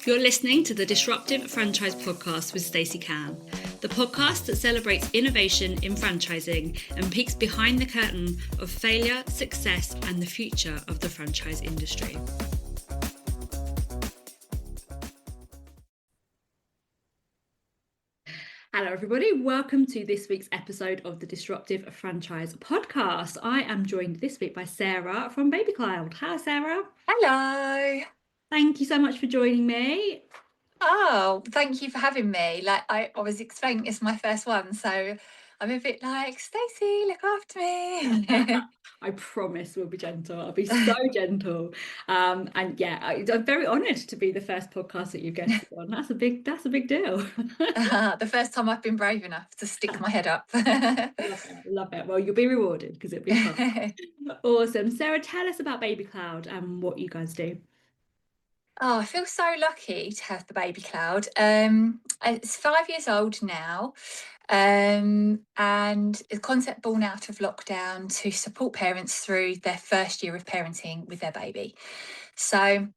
You're listening to the Disruptive Franchise Podcast with Stacey Can, the podcast that celebrates innovation in franchising and peeks behind the curtain of failure, success, and the future of the franchise industry. Hello everybody, welcome to this week's episode of the Disruptive Franchise Podcast. I am joined this week by Sarah from Baby Cloud. Hi Sarah. Hello. Thank you so much for joining me. Oh, thank you for having me. I was explaining, it's my first one, so I'm a bit like, Stacey, look after me. I promise we'll be gentle. I'll be so gentle. And yeah, I'm very honoured to be the first podcast that you've guested on. That's a big deal. The first time I've been brave enough to stick my head up. Love it. Well, you'll be rewarded because it'll be fun. Awesome. Sarah, tell us about Baby Cloud and what you guys do. Oh, I feel so lucky to have the Baby Cloud. It's 5 years old now. And the concept born out of lockdown to support parents through their first year of parenting with their baby. So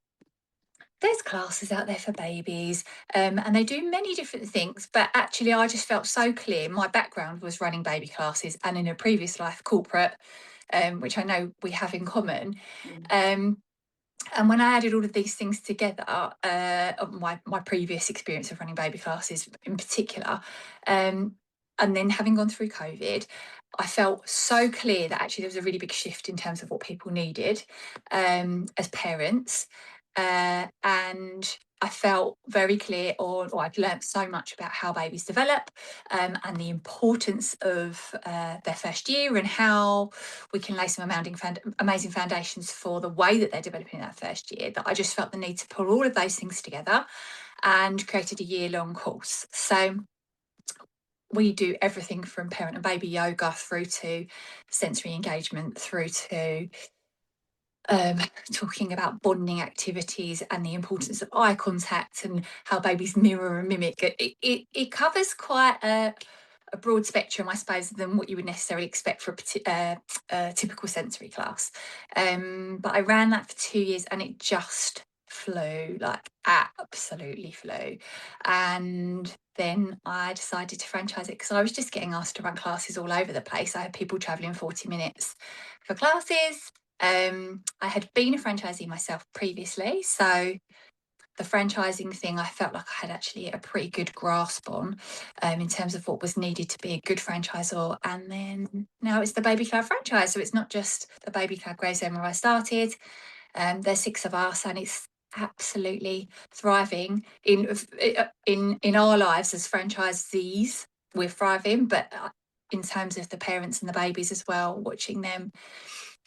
there's classes out there for babies, and they do many different things, but actually I just felt so clear. My background was running baby classes and in a previous life corporate, which I know we have in common. And when I added all of these things together, my previous experience of running baby classes in particular, and then having gone through COVID, I felt so clear that actually there was a really big shift in terms of what people needed as parents. And I felt very clear I'd learnt so much about how babies develop and the importance of their first year and how we can lay some amazing foundations for the way that they're developing in that first year, that I just felt the need to pull all of those things together and created a year-long course. So we do everything from parent and baby yoga through to sensory engagement, through to talking about bonding activities and the importance of eye contact and how babies mirror and mimic. It covers quite a broad spectrum, I suppose, than what you would necessarily expect for a typical sensory class. But I ran that for 2 years and it just flew, like absolutely flew. And then I decided to franchise it because I was just getting asked to run classes all over the place. I had people travelling 40 minutes for classes. I had been a franchisee myself previously, so the franchising thing I felt like I had actually a pretty good grasp on in terms of what was needed to be a good franchisor. And then now it's the Baby Cloud franchise, so it's not just the Baby Cloud Gravesend where I started. There's 6 of us, and it's absolutely thriving in our lives as franchisees. We're thriving, but in terms of the parents and the babies as well, watching them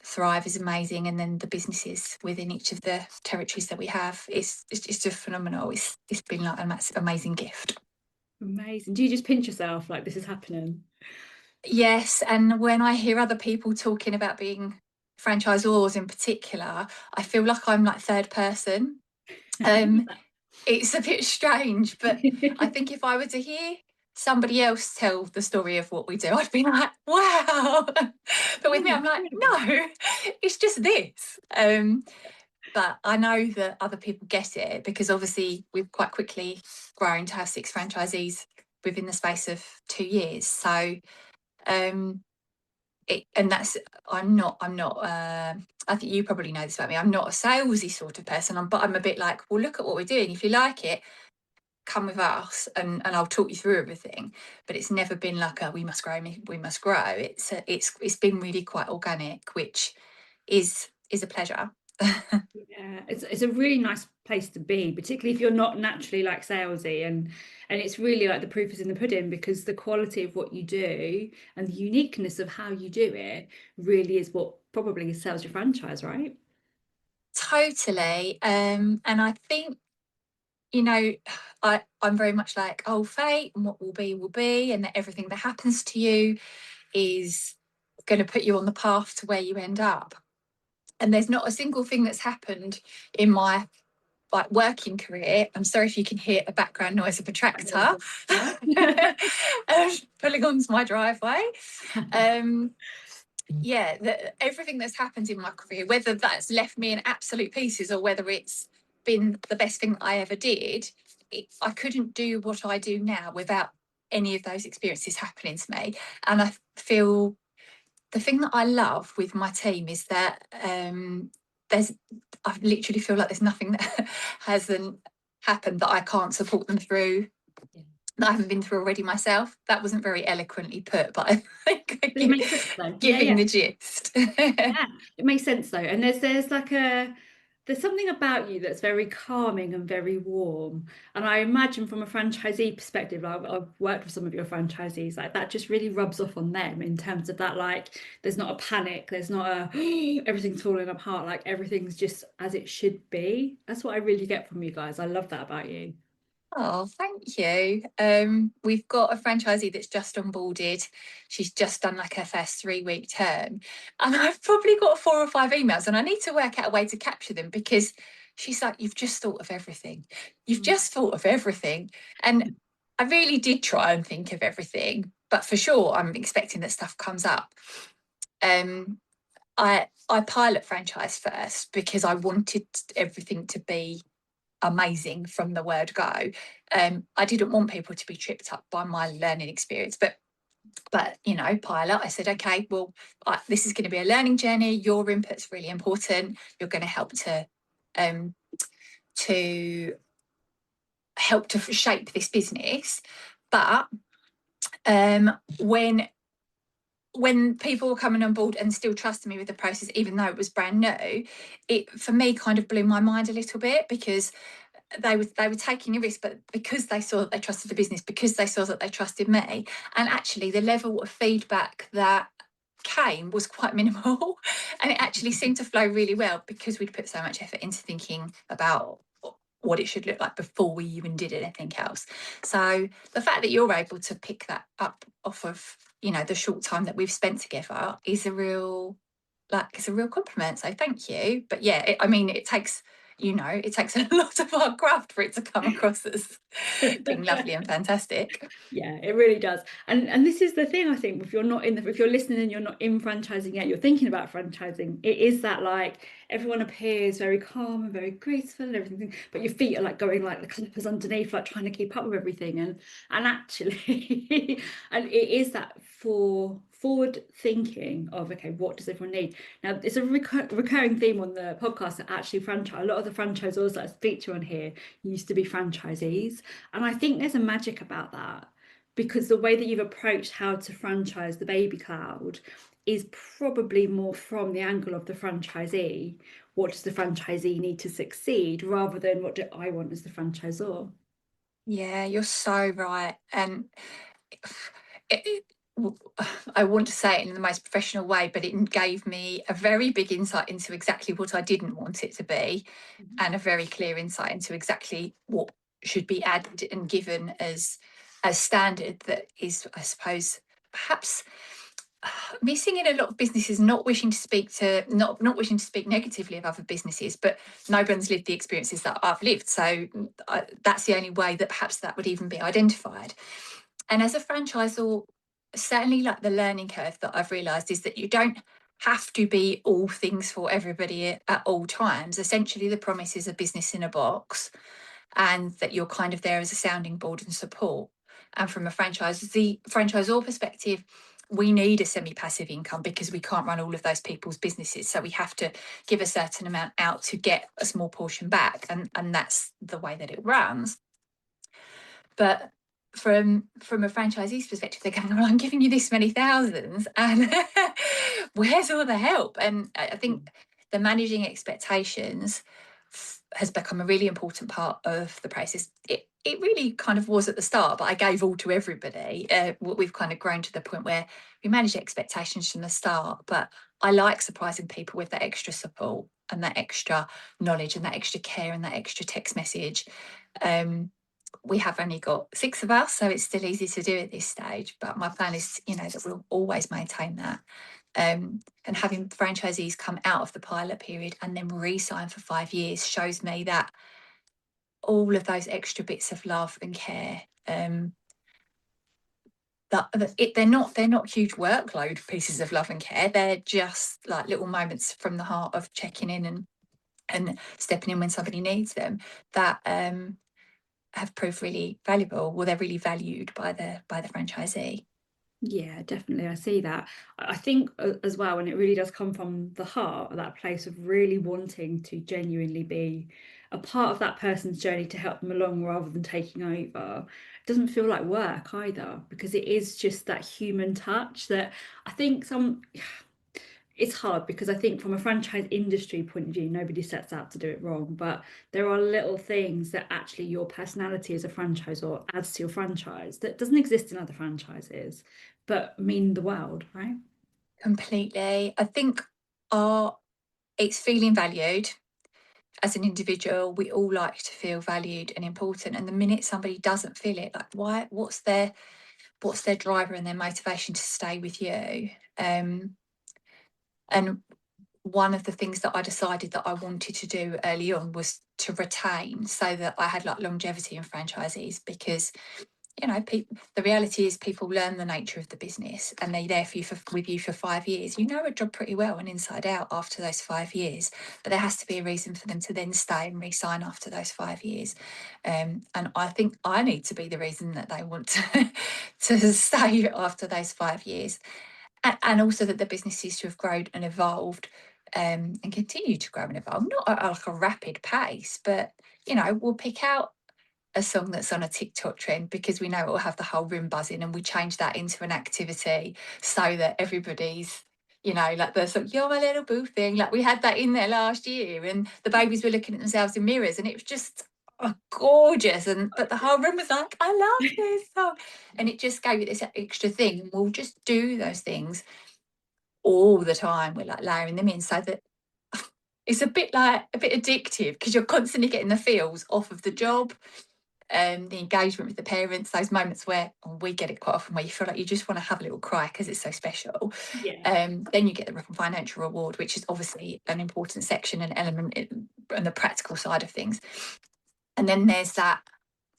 thrive is amazing. And then the businesses within each of the territories that we have, it's just phenomenal. It's been like an amazing gift. Amazing. Do you just pinch yourself like this is happening? Yes. And when I hear other people talking about being franchisors in particular, I feel like I'm like third person. It's a bit strange, but I think if I were to hear somebody else tell the story of what we do, I'd be like, wow. But with me, I'm like, no, it's just this. But I know that other people get it because obviously we've quite quickly grown to have 6 franchisees within the space of 2 years. So I think you probably know this about me. I'm not a salesy sort of person, but I'm a bit like, well, look at what we're doing. If you like it, come with us and I'll talk you through everything. But it's never been like we must grow. It's been really quite organic, which is a pleasure. Yeah, it's a really nice place to be, particularly if you're not naturally like salesy, and it's really like the proof is in the pudding, because the quality of what you do and the uniqueness of how you do it really is what probably sells your franchise, right? Totally. And I think, I'm very much like, oh, fate, and what will be, and that everything that happens to you is going to put you on the path to where you end up. And there's not a single thing that's happened in my working career. I'm sorry if you can hear a background noise of a tractor pulling onto my driveway. Everything that's happened in my career, whether that's left me in absolute pieces or whether it's been the best thing I ever did. I couldn't do what I do now without any of those experiences happening to me. And I feel the thing that I love with my team is that I literally feel like there's nothing that hasn't happened that I can't support them through, that I haven't been through already myself. That wasn't very eloquently put, but I think It makes sense though. giving the gist. Yeah, it makes sense though. And there's like there's something about you that's very calming and very warm. And I imagine from a franchisee perspective, I've worked with some of your franchisees, like that just really rubs off on them in terms of that, like there's not a panic, there's not a everything's falling apart, like everything's just as it should be. That's what I really get from you guys. I love that about you. Oh, thank you. We've got a franchisee that's just onboarded. She's just done like her first 3-week term. And I've probably got 4 or 5 emails, and I need to work out a way to capture them, because she's like, you've just thought of everything. You've just thought of everything. And I really did try and think of everything, but for sure, I'm expecting that stuff comes up. I pilot franchise first because I wanted everything to be amazing from the word go. I didn't want people to be tripped up by my learning experience, but pilot, I said, okay, well, this is going to be a learning journey. Your input's really important. You're going to help to shape this business. But when people were coming on board and still trusting me with the process, even though it was brand new, it for me kind of blew my mind a little bit, because they were taking a risk, but because they saw that they trusted the business, because they saw that they trusted me, and actually the level of feedback that came was quite minimal, and it actually seemed to flow really well because we'd put so much effort into thinking about what it should look like before we even did anything else. So the fact that you're able to pick that up off of the short time that we've spent together is a real compliment, so thank you. But yeah, it takes a lot of hard craft for it to come across as being lovely and fantastic. Yeah, it really does. And this is the thing, I think, if you're listening and you're not in franchising yet, you're thinking about franchising, it is that like everyone appears very calm and very graceful and everything, but your feet are like going like the clippers underneath, like trying to keep up with everything. And actually and it is that forward thinking of, okay, what does everyone need? Now, it's a recurring theme on the podcast that actually a lot of the franchisors that I speak to on here used to be franchisees. And I think there's a magic about that, because the way that you've approached how to franchise the Baby Cloud is probably more from the angle of the franchisee. What does the franchisee need to succeed, rather than what do I want as the franchisor? Yeah, you're so right. And I want to say it in the most professional way, but it gave me a very big insight into exactly what I didn't want it to be, and a very clear insight into exactly what should be added and given as standard, that is, I suppose, perhaps missing in a lot of businesses, not wishing to speak negatively of other businesses, but no one's lived the experiences that I've lived. So that's the only way that perhaps that would even be identified. And as a franchisor, certainly like the learning curve that I've realised is that you don't have to be all things for everybody at all times. Essentially, the promise is a business in a box, and that you're kind of there as a sounding board and support. And from a franchisor perspective, we need a semi-passive income because we can't run all of those people's businesses. So we have to give a certain amount out to get a small portion back. And that's the way that it runs. But from a franchisee's perspective, they're going, well, I'm giving you this many thousands, and where's all the help? And I think the managing expectations has become a really important part of the process. It really kind of was at the start, but I gave all to everybody. We've kind of grown to the point where we manage expectations from the start, but I like surprising people with that extra support and that extra knowledge and that extra care and that extra text message. We have only got 6 of us, so it's still easy to do at this stage, but my plan is, that we'll always maintain that. And having franchisees come out of the pilot period and then re-sign for 5 years shows me that all of those extra bits of love and care, they're not huge workload pieces of love and care. They're just like little moments from the heart of checking in and stepping in when somebody needs them, that have proved really valuable. Well, they're really valued by the franchisee. Yeah, definitely. I see that. I think as well, and it really does come from the heart, that place of really wanting to genuinely be a part of that person's journey to help them along rather than taking over. It doesn't feel like work either, because it is just that human touch that I think it's hard, because I think from a franchise industry point of view, nobody sets out to do it wrong, but there are little things that actually your personality as a franchisor adds to your franchise that doesn't exist in other franchises, but mean the world, right? Completely. I think it's feeling valued. As an individual, we all like to feel valued and important. And the minute somebody doesn't feel it, like what's their driver and their motivation to stay with you? And one of the things that I decided that I wanted to do early on was to retain, so that I had like longevity in franchisees, because the reality is people learn the nature of the business and they're there with you for 5 years. You know a job pretty well and inside out after those 5 years, but there has to be a reason for them to then stay and re-sign after those 5 years. And I think I need to be the reason that they want to stay after those 5 years. And also that the business is to have grown and evolved, and continue to grow and evolve, not at like a rapid pace, but we'll pick out a song that's on a TikTok trend because we know it will have the whole room buzzing, and we change that into an activity so that everybody's, like the sort of "You're my little boo" thing. Like we had that in there last year, and the babies were looking at themselves in mirrors, and it was just gorgeous. But the whole room was like, "I love this song," and it just gave it this extra thing. And we'll just do those things all the time. We're like layering them in so that it's a bit addictive, because you're constantly getting the feels off of the job. The engagement with the parents, those moments where we get it quite often, where you feel like you just want to have a little cry because it's so special. Yeah. Then you get the financial reward, which is obviously an important section and element and the practical side of things. And then there's that,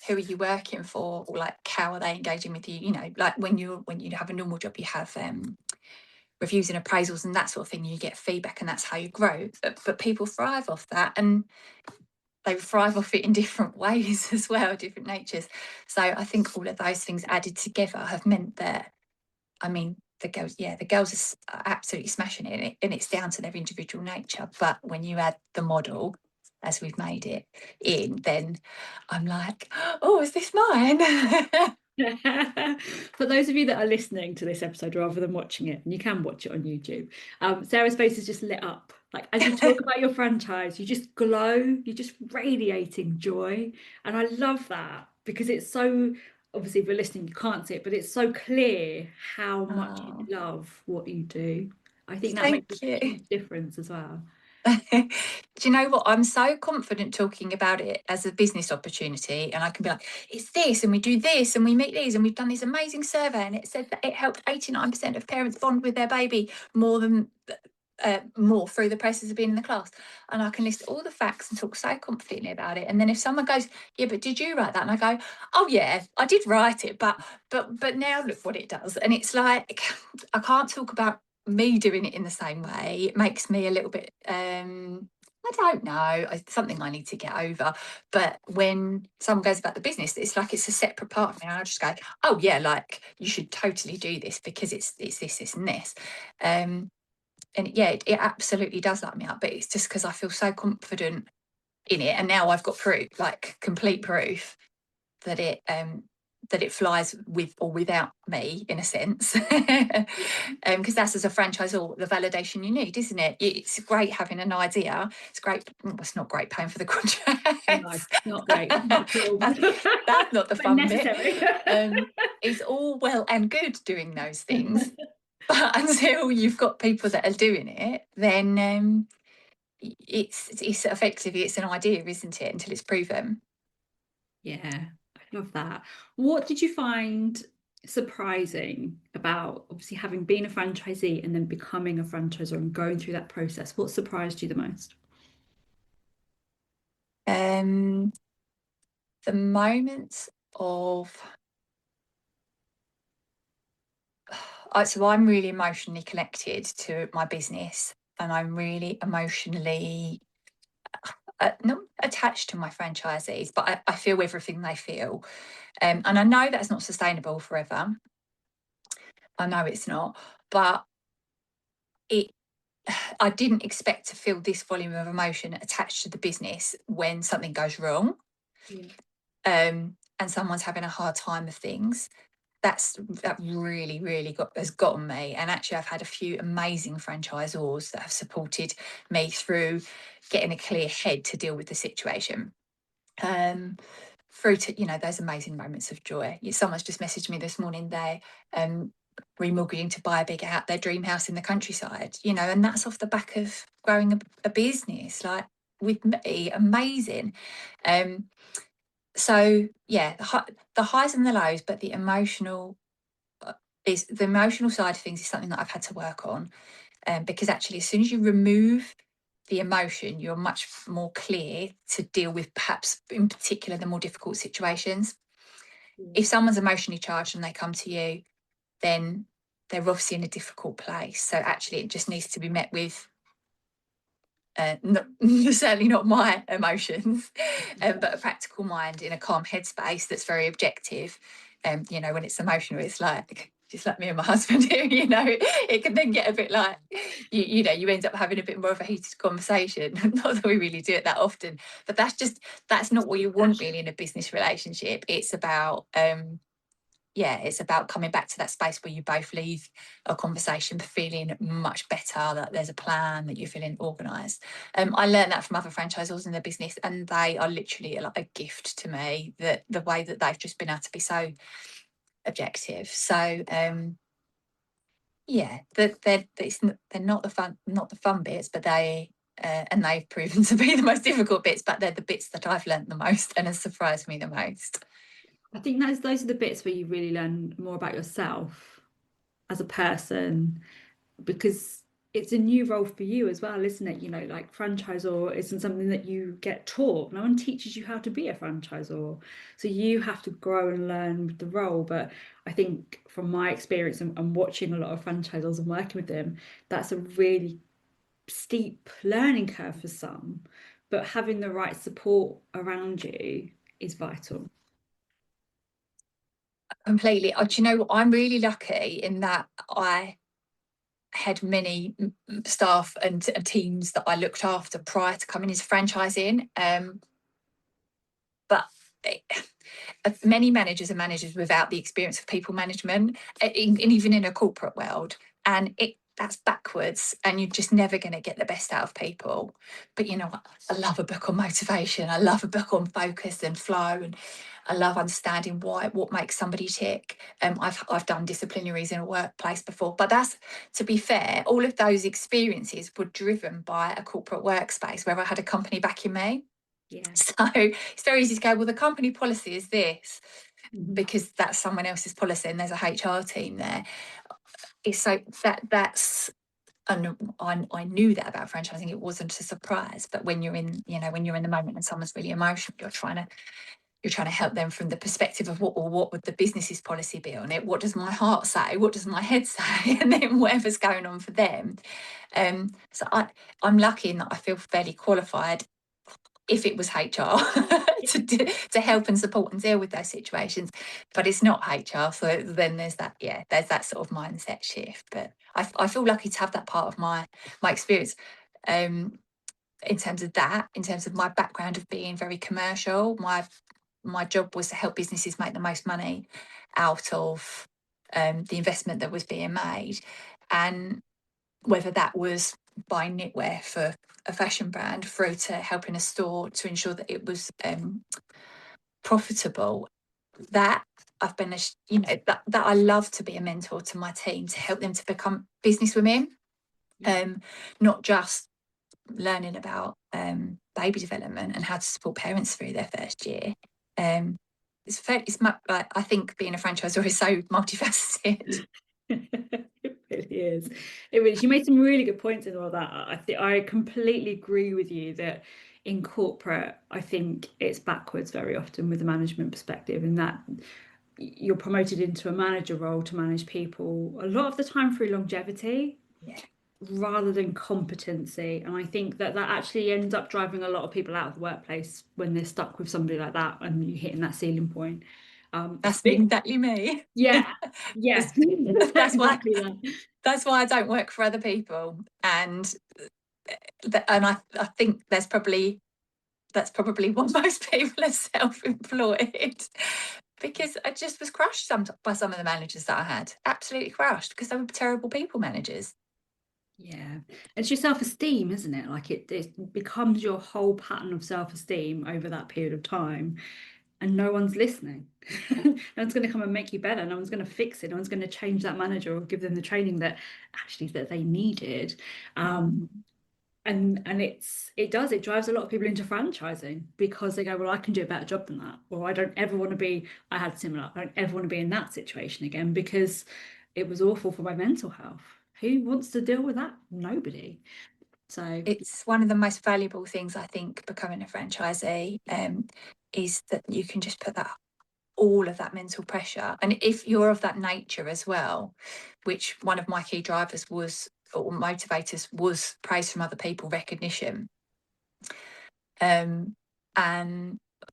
who are you working for, or like how are they engaging with you? Like when you have a normal job, you have reviews and appraisals and that sort of thing. You get feedback, and that's how you grow. But people thrive off that, and they thrive off it in different ways as well, different natures. So I think all of those things added together have meant that, the girls are absolutely smashing it, and it's down to their individual nature. But when you add the model, as we've made it in, then I'm like, oh, is this mine? For those of you that are listening to this episode rather than watching it, and you can watch it on YouTube, Sarah's face is just lit up. Like as you talk about your franchise, you just glow, you're just radiating joy. And I love that, because it's so, obviously if you're listening, you can't see it, but it's so clear how much you Oh, love what you do. I think that makes thank a you. huge difference as well. Do you know what? I'm so confident talking about it as a business opportunity, and I can be like, it's this, and we do this, and we meet these, and we've done this amazing survey, and it said that it helped 89% of parents bond with their baby more through the process of being in the class. And I can list all the facts and talk so confidently about it. And then if someone goes, yeah, but did you write that? And I go, oh yeah, I did write it, but now look what it does. And it's like, I can't talk about me doing it in the same way. It makes me a little bit I don't know, something I need to get over. But when someone goes about the business, it's like it's a separate part of me, and I just go, oh yeah, like you should totally do this because it's this and this. And yeah, it absolutely does light me up, but it's just because I feel so confident in it, and now I've got proof, like complete proof, that it flies with or without me, in a sense. Because that's, as a franchisor, the validation you need, isn't it? It's great having an idea. It's great. Well, it's not great paying for the contract. No, not great. Not at all. That's not the But fun bit. necessary. It's all well and good doing those things, but until you've got people that are doing it, then it's effectively, it's an idea, isn't it, until it's proven. Yeah, I love that. What did you find surprising about obviously having been a franchisee and then becoming a franchisor and going through that process? What surprised you the most? um the moments of so I'm really emotionally connected to my business, and I'm really emotionally not attached to my franchisees, but I feel everything they feel. And I know that's not sustainable forever. I know it's not, but I didn't expect to feel this volume of emotion attached to the business when something goes wrong. Yeah. And someone's having a hard time with things. That really has gotten me. And actually, I've had a few amazing franchisors that have supported me through getting a clear head to deal with the situation. Through to, you know, those amazing moments of joy. Someone's just messaged me this morning. They remortgaging to buy their dream house in the countryside, you know, and that's off the back of growing a business like with me. Amazing. So yeah, the highs and the lows, but the emotional side of things is something that I've had to work on, because actually as soon as you remove the emotion, you're much more clear to deal with, perhaps in particular, the more difficult situations. If someone's emotionally charged and they come to you, then they're obviously in a difficult place. So actually it just needs to be met with certainly not my emotions, but a practical mind in a calm headspace that's very objective. You know, when it's emotional, it's like just like me and my husband here, you know, it can then get a bit like, you know, you end up having a bit more of a heated conversation. Not that we really do it that often, but that's not what you want really in a business relationship. It's about it's about coming back to that space where you both leave a conversation feeling much better, that there's a plan, that you're feeling organised. I learned that from other franchisors in the business, and they are literally like a gift to me, that the way that they've just been able to be so objective. So they're not the fun bits, but and they've proven to be the most difficult bits, but they're the bits that I've learned the most and has surprised me the most. I think those are the bits where you really learn more about yourself as a person, because it's a new role for you as well, isn't it? You know, like franchisor isn't something that you get taught. No one teaches you how to be a franchisor. So you have to grow and learn with the role. But I think from my experience and watching a lot of franchisors and working with them, that's a really steep learning curve for some. But having the right support around you is vital. Completely. Do you know what? I'm really lucky in that I had many staff and teams that I looked after prior to coming into franchising. But many managers are managers without the experience of people management, and even in a corporate world. And that's backwards, and you're just never going to get the best out of people. But you know, I love a book on motivation. I love a book on focus and flow, and I love understanding what makes somebody tick. I've done disciplinaries in a workplace before, but that's, to be fair, all of those experiences were driven by a corporate workspace where I had a company backing me. Yeah. So it's very easy to go, well, the company policy is this, because that's someone else's policy and there's a HR team there. It's so that's, and I knew that about franchising. It wasn't a surprise, but when you're in the moment and someone's really emotional, you're trying to help them from the perspective of what would the business's policy be on it? What does my heart say? What does my head say? And then whatever's going on for them. So I'm lucky in that I feel fairly qualified, if it was HR, to help and support and deal with those situations. But it's not HR. So then there's that sort of mindset shift. But I feel lucky to have that part of my experience. In terms of my background of being very commercial, my job was to help businesses make the most money out of the investment that was being made. And whether that was buying knitwear for a fashion brand through to helping a store to ensure that it was profitable, that I've been, that I love to be a mentor to my team, to help them to become business women, not just learning about baby development and how to support parents through their first year. I think being a franchisor is so multifaceted. It really is. It really, you made some really good points in all that. I think I completely agree with you that in corporate, I think it's backwards very often with the management perspective, in that you're promoted into a manager role to manage people a lot of the time through longevity. Yeah. rather than competency. And I think that actually ends up driving a lot of people out of the workplace when they're stuck with somebody like that and you're hitting that ceiling point. That's exactly me. Yeah, yeah, That's why. exactly that. That's why I don't work for other people, and I think that's probably why most people are self-employed, because I just was crushed by some of the managers that I had, absolutely crushed, because they were terrible people managers. Yeah, it's your self-esteem, isn't it? Like it becomes your whole pattern of self-esteem over that period of time, and no one's listening. No one's going to come and make you better. No one's going to fix it. No one's going to change that manager or give them the training that they needed. And it drives a lot of people into franchising because they go, well, I can do a better job than that, or I don't ever want to be. I had similar. I don't ever want to be in that situation again because it was awful for my mental health. Who wants to deal with that? Nobody. So it's one of the most valuable things, I think, becoming a franchisee, is that you can just put all of that mental pressure. And if you're of that nature as well, which one of my key drivers was, or motivators was, praise from other people, recognition. And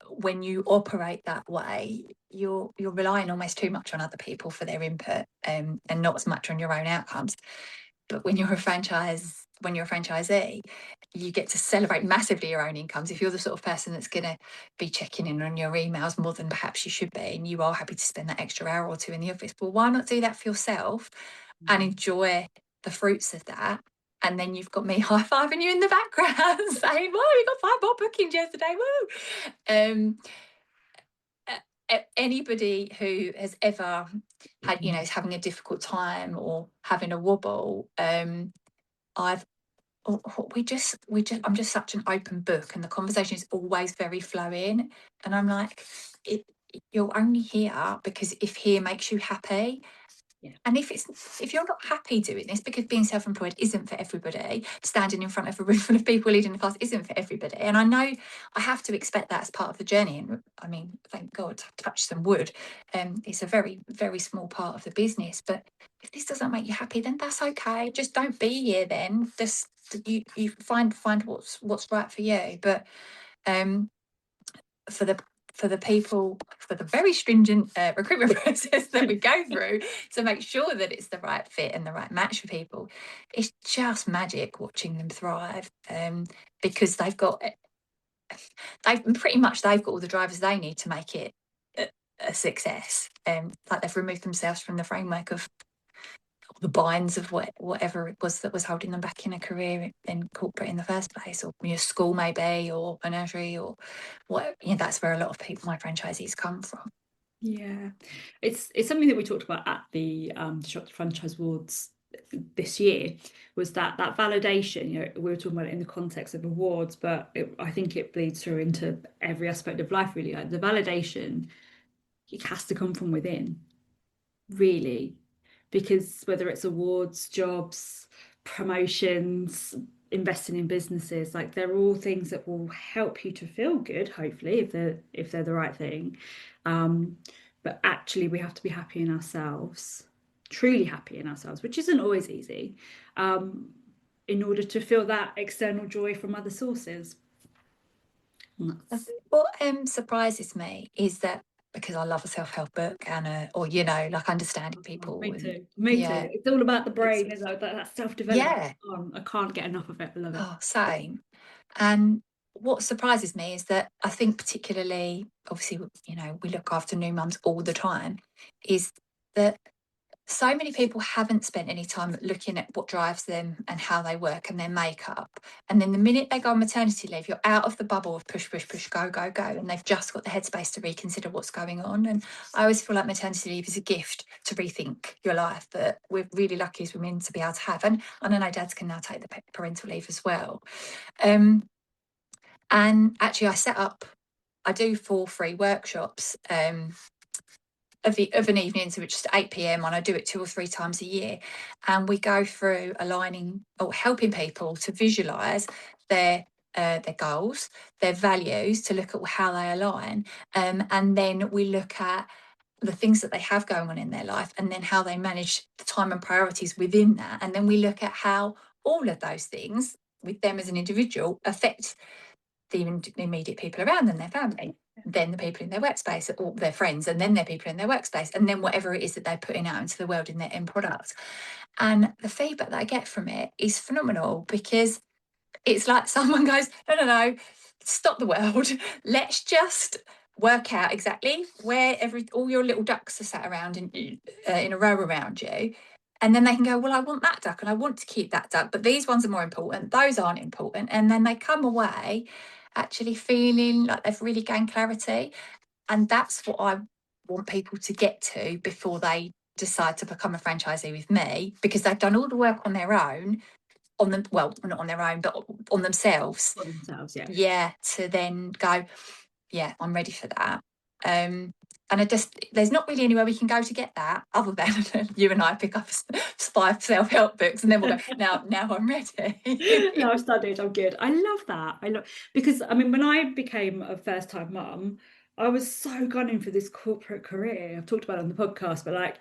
when you operate that way, you're relying almost too much on other people for their input, and not as much on your own outcomes. But when you're a franchisee, you get to celebrate massively your own incomes. If you're the sort of person that's going to be checking in on your emails more than perhaps you should be, and you are happy to spend that extra hour or two in the office, well, why not do that for yourself and enjoy the fruits of that? And then you've got me high-fiving you in the background saying, "Whoa, you got 5 more bookings yesterday, woo!" Anybody who has ever had, is having a difficult time or having a wobble, I'm just such an open book, and the conversation is always very flowing. And I'm like, you're only here because if here makes you happy. Yeah. And if you're not happy doing this, because being self-employed isn't for everybody, standing in front of a room full of people leading a class isn't for everybody. And I know I have to expect that as part of the journey. And I mean, thank God, touch some wood. It's a very, very small part of the business. But if this doesn't make you happy, then that's okay. Just don't be here then. Just you find what's right for you. But for the people, for the very stringent recruitment process that we go through to make sure that it's the right fit and the right match for people, it's just magic watching them thrive, because they've got all the drivers they need to make it a success. Like they've removed themselves from the framework of the binds of whatever it was that was holding them back in a career in corporate in the first place, or your school maybe, or a nursery, or what. That's where a lot of people, my franchisees, come from. Yeah, it's something that we talked about at the Disruptive Franchise Awards this year, was that validation. We were talking about it in the context of awards, but I think it bleeds through into every aspect of life, really. Like the validation, it has to come from within, really, because whether it's awards, jobs, promotions, investing in businesses, like they're all things that will help you to feel good, hopefully, if they're the right thing. But actually we have to be happy in ourselves, truly happy in ourselves, which isn't always easy, in order to feel that external joy from other sources. What surprises me is that, because I love a self-help book and like understanding people. Me too. It's all about the brain, isn't it? That self-development. I can't get enough of it. I love it. Oh, same. And what surprises me is that I think, particularly, obviously, we look after new mums all the time, is that so many people haven't spent any time looking at what drives them and how they work and their makeup. And then the minute they go on maternity leave, you're out of the bubble of push, push, push, go, go, go. And they've just got the headspace to reconsider what's going on. And I always feel like maternity leave is a gift to rethink your life that we're really lucky as women to be able to have. And I know dads can now take the parental leave as well. And actually, I do 4 free workshops of an evening, so it's just 8 p.m, and I do it 2 or 3 times a year, and we go through aligning or helping people to visualize their goals, their values, to look at how they align, and then we look at the things that they have going on in their life, and then how they manage the time and priorities within that, and then we look at how all of those things with them as an individual affect the immediate people around them, their family, then the people in their workspace, or their friends, and then their people in their workspace, and then whatever it is that they're putting out into the world in their end product. And the feedback that I get from it is phenomenal, because it's like someone goes, no, stop the world. Let's just work out exactly where all your little ducks are sat around in a row around you. And then they can go, well, I want that duck and I want to keep that duck, but these ones are more important. Those aren't important. And then they come away actually feeling like they've really gained clarity. And that's what I want people to get to before they decide to become a franchisee with me, because they've done all the work on their own, well, not on their own, but on themselves. For themselves, yeah. Yeah, to then go, yeah, I'm ready for that. And there's not really anywhere we can go to get that other than you and I pick up 5 self-help books, and then we'll go, now I'm ready. Now I've studied, I'm good. I love that. Because I mean, when I became a first-time mum, I was so gunning for this corporate career. I've talked about it on the podcast, but like,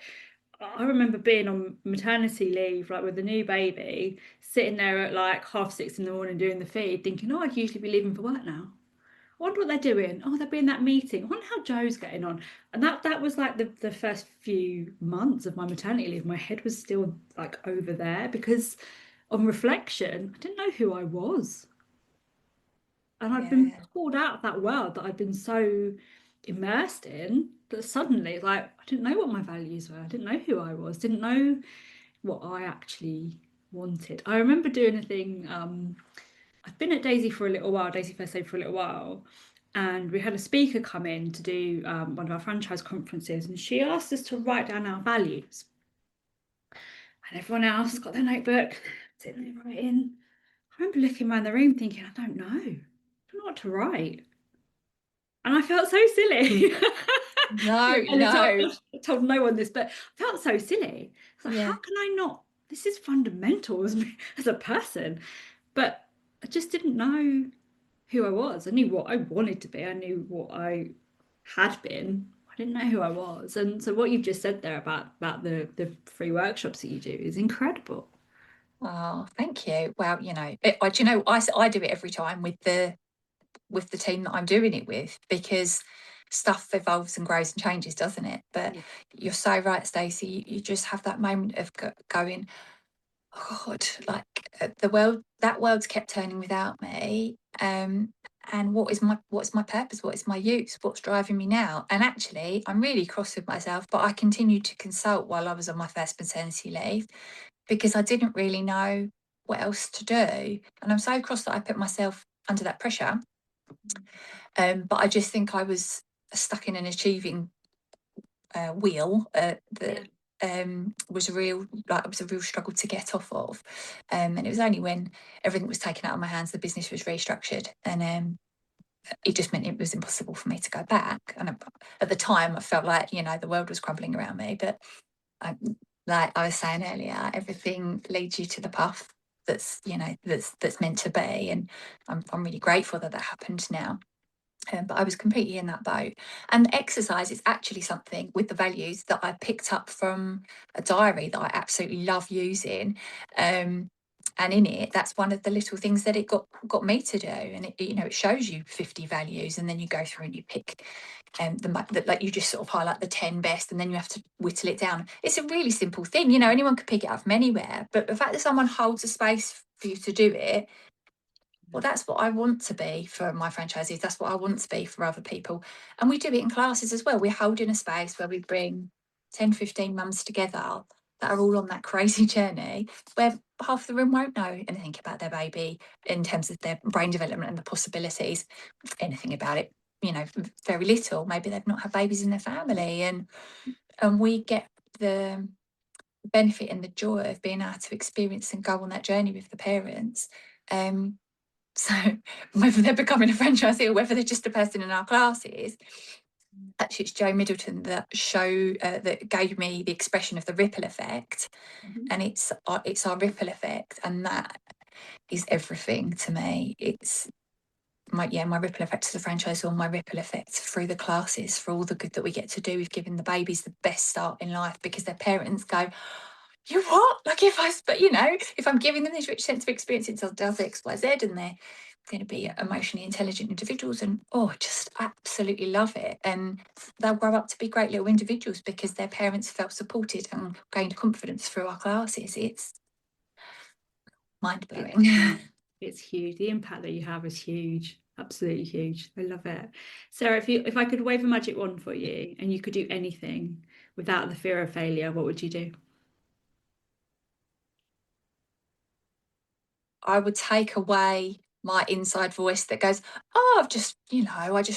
I remember being on maternity leave, like with a new baby, sitting there at like 6:30 in the morning doing the feed, thinking, oh, I'd usually be leaving for work now. I wonder what they're doing. Oh, they'll be in that meeting. I wonder how Joe's getting on. And that was like the first few months of my maternity leave. My head was still like over there, because on reflection, I didn't know who I was. And I'd been pulled out of that world that I'd been so immersed in, that suddenly, like, I didn't know what my values were. I didn't know who I was, didn't know what I actually wanted. I remember doing a thing. I've been at Daisy for a little while, Daisy First Aid for a little while, and we had a speaker come in to do one of our franchise conferences, and she asked us to write down our values. And everyone else got their notebook, sitting there writing. I remember looking around the room thinking, I don't know what to write. And I felt so silly. No. I told no one this, but I felt so silly. I was like, how can I not? This is fundamental as me, as a person. But I just didn't know who I was. I knew what I wanted to be. I knew what I had been. I didn't know who I was. And so what you've just said there about the free workshops that you do is incredible. Oh, thank you. Well, I do it every time with the team that I'm doing it with, because stuff evolves and grows and changes, doesn't it? But you're so right, Stacey. You just have that moment of going, oh God, like that world's kept turning without me. And what's my purpose? What is my use? What's driving me now? And actually, I'm really cross with myself, but I continued to consult while I was on my first maternity leave, because I didn't really know what else to do. And I'm so cross that I put myself under that pressure. But I just think I was stuck in an achieving wheel that was a real struggle to get off of. And it was only when everything was taken out of my hands, the business was restructured, and it just meant it was impossible for me to go back. And at the time, I felt like, the world was crumbling around me. But like I was saying earlier, everything leads you to the path that's meant to be. And I'm really grateful that happened now. But I was completely in that boat. And exercise is actually something with the values that I picked up from a diary that I absolutely love using. And in it, that's one of the little things that it got me to do. And it shows you 50 values, and then you go through and you pick like you just sort of highlight the 10 best, and then you have to whittle it down. It's a really simple thing. Anyone could pick it up from anywhere. But the fact that someone holds a space for you to do it, well, that's what I want to be for my franchisees. That's what I want to be for other people. And we do it in classes as well. We're holding a space where we bring 10, 15 mums together that are all on that crazy journey, where half the room won't know anything about their baby in terms of their brain development and the possibilities, anything about it, very little. Maybe they've not had babies in their family. And we get the benefit and the joy of being able to experience and go on that journey with the parents. So whether they're becoming a franchisee or whether they're just a person in our classes, actually it's Joe Middleton that gave me the expression of the ripple effect. And it's our ripple effect, and that is everything to me. It's my ripple effect to the franchise, or my ripple effect through the classes, for all the good that we get to do with giving the babies the best start in life, because their parents go, you what? Like if I'm giving them this rich sense of experience, it does X, Y, Z, and they're going to be emotionally intelligent individuals, and just absolutely love it. And they'll grow up to be great little individuals because their parents felt supported and gained confidence through our classes. It's mind blowing. It's huge. The impact that you have is huge. Absolutely huge. I love it. Sarah, if I could wave a magic wand for you and you could do anything without the fear of failure, what would you do? I would take away my inside voice that goes, I just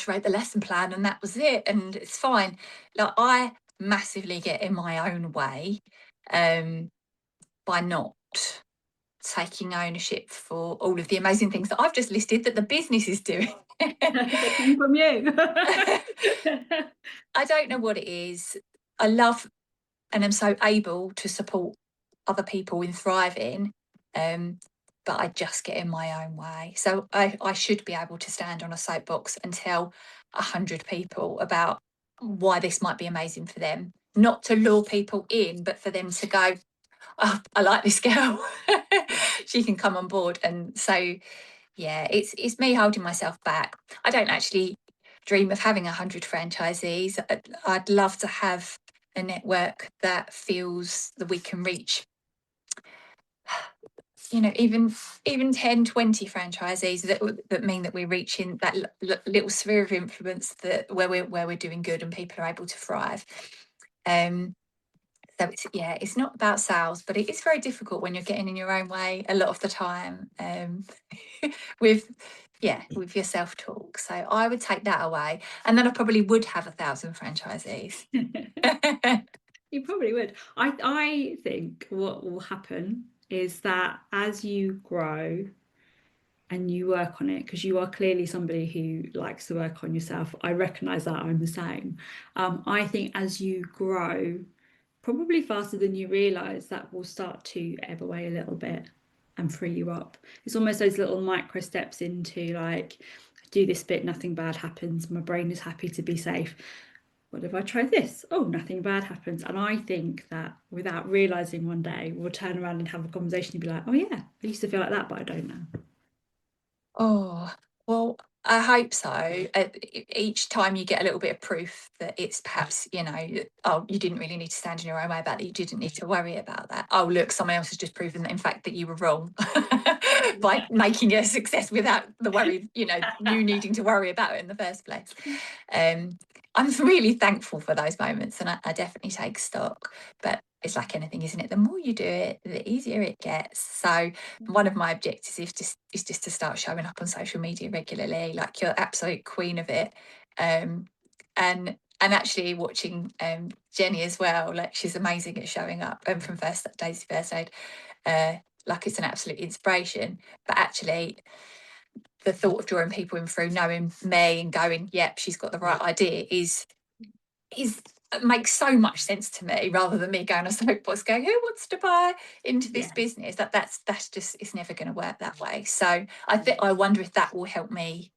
wrote the lesson plan and that was it, and it's fine. Like, I massively get in my own way by not taking ownership for all of the amazing things that I've just listed that the business is doing. That came from you. I don't know what it is. I love and am so able to support other people in thriving, but I just get in my own way. So I should be able to stand on a soapbox and tell 100 people about why this might be amazing for them, not to lure people in, but for them to go, oh, I like this girl. She can come on board. And so, yeah, it's me holding myself back. I don't actually dream of having 100 franchisees. I'd love to have a network that feels that we can reach, even 10, 20 franchisees that mean that we're reaching that little sphere of influence where we're doing good and people are able to thrive. So it's not about sales, but it is very difficult when you're getting in your own way a lot of the time, with your self-talk. So I would take that away, and then I probably would have 1,000 franchisees. You probably would. I think what will happen is that as you grow and you work on it, because you are clearly somebody who likes to work on yourself. I recognize that I'm the same. I think as you grow, probably faster than you realize, that will start to ebb away a little bit and free you up. It's almost those little micro steps into like, do this bit, nothing bad happens. My brain is happy to be safe. What if I try this? Oh, nothing bad happens. And I think that without realizing, one day we'll turn around and have a conversation and be like, oh yeah, I used to feel like that, but I don't now. Oh, well, I hope so. Each time you get a little bit of proof that it's perhaps, you didn't really need to stand in your own way about that. You didn't need to worry about that. Oh, look, someone else has just proven that, in fact, that you were wrong by making it a success without the worry, you needing to worry about it in the first place. I'm really thankful for those moments, and I definitely take stock. But it's like anything, isn't it? The more you do it, the easier it gets. So one of my objectives is just to start showing up on social media regularly, like you're absolute queen of it. And actually watching Jenny as well, like she's amazing at showing up. And from Daisy First Aid, like it's an absolute inspiration. But actually, the thought of drawing people in through knowing me and going, yep, she's got the right idea is makes so much sense to me, rather than me going on soapbox going, who wants to buy into this business? That's just, it's never going to work that way. So I wonder if that will help me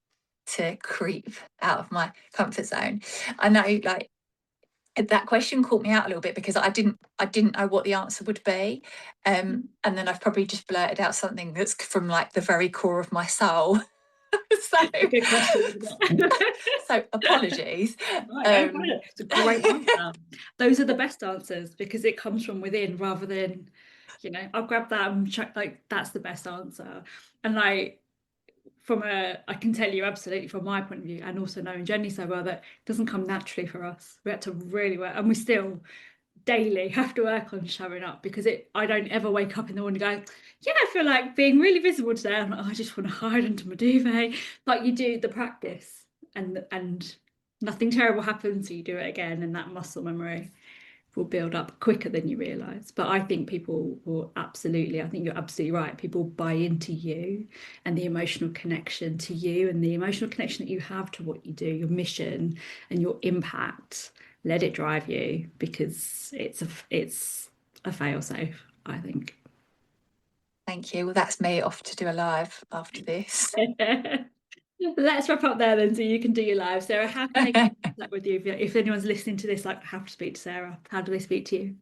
to creep out of my comfort zone. I know, like, that question caught me out a little bit because I didn't know what the answer would be, and then I've probably just blurted out something that's from like the very core of my soul. Good question. So apologies. It's a great answer. Those are the best answers because it comes from within, rather than, I'll grab that and check, like that's the best answer. And like I can tell you absolutely from my point of view, and also knowing Jenny so well, that it doesn't come naturally for us. We had to really work, and we still daily have to work on showing up, because I don't ever wake up in the morning and go, yeah, I feel like being really visible today. I'm like, I just want to hide under my duvet. But you do the practice, and nothing terrible happens, so you do it again, and that muscle memory will build up quicker than you realize. But I think people will absolutely, I think you're absolutely right. People buy into you and the emotional connection to you and the emotional connection that you have to what you do, your mission and your impact. Let it drive you, because it's a fail safe, I think. Thank you. Well, that's me off to do a live after this. Let's wrap up there then, so you can do your live. Sarah, how can they get in contact with you if anyone's listening to this, like, have to speak to Sarah? How do they speak to you?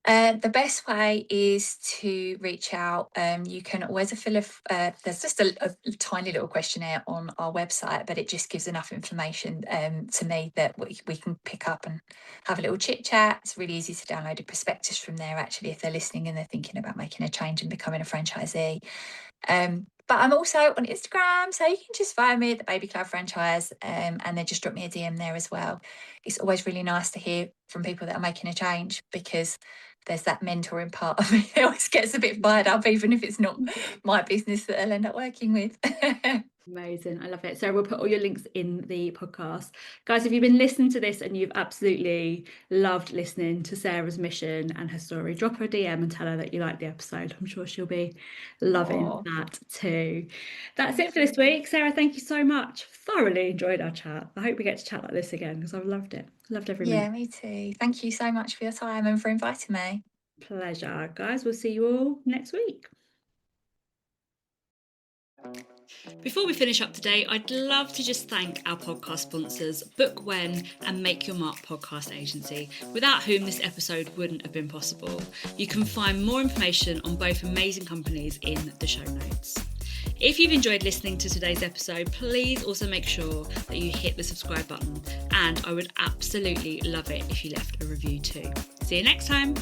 The best way is to reach out. You can always there's just a tiny little questionnaire on our website, but it just gives enough information to me that we can pick up and have a little chit chat. It's really easy to download a prospectus from there, actually, if they're listening and they're thinking about making a change and becoming a franchisee. But I'm also on Instagram, so you can just find me at the Baby Cloud Franchise, and then just drop me a DM there as well. It's always really nice to hear from people that are making a change, because there's that mentoring part of me. It always gets a bit fired up, even if it's not my business that I'll end up working with. Amazing. I love it. So we'll put all your links in the podcast. Guys, if you've been listening to this and you've absolutely loved listening to Sarah's mission and her story, drop her a DM and tell her that you liked the episode. I'm sure she'll be loving that too. That's it for this week. Sarah, thank you so much. Thoroughly enjoyed our chat. I hope we get to chat like this again, because I've loved it. Loved every minute. Yeah, me too. Thank you so much for your time and for inviting me. Pleasure. Guys, we'll see you all next week. Before we finish up today, I'd love to just thank our podcast sponsors, Book When and Make Your Mark Podcast Agency, without whom this episode wouldn't have been possible. You can find more information on both amazing companies in the show notes. If you've enjoyed listening to today's episode, please also make sure that you hit the subscribe button, and I would absolutely love it if you left a review too. See you next time.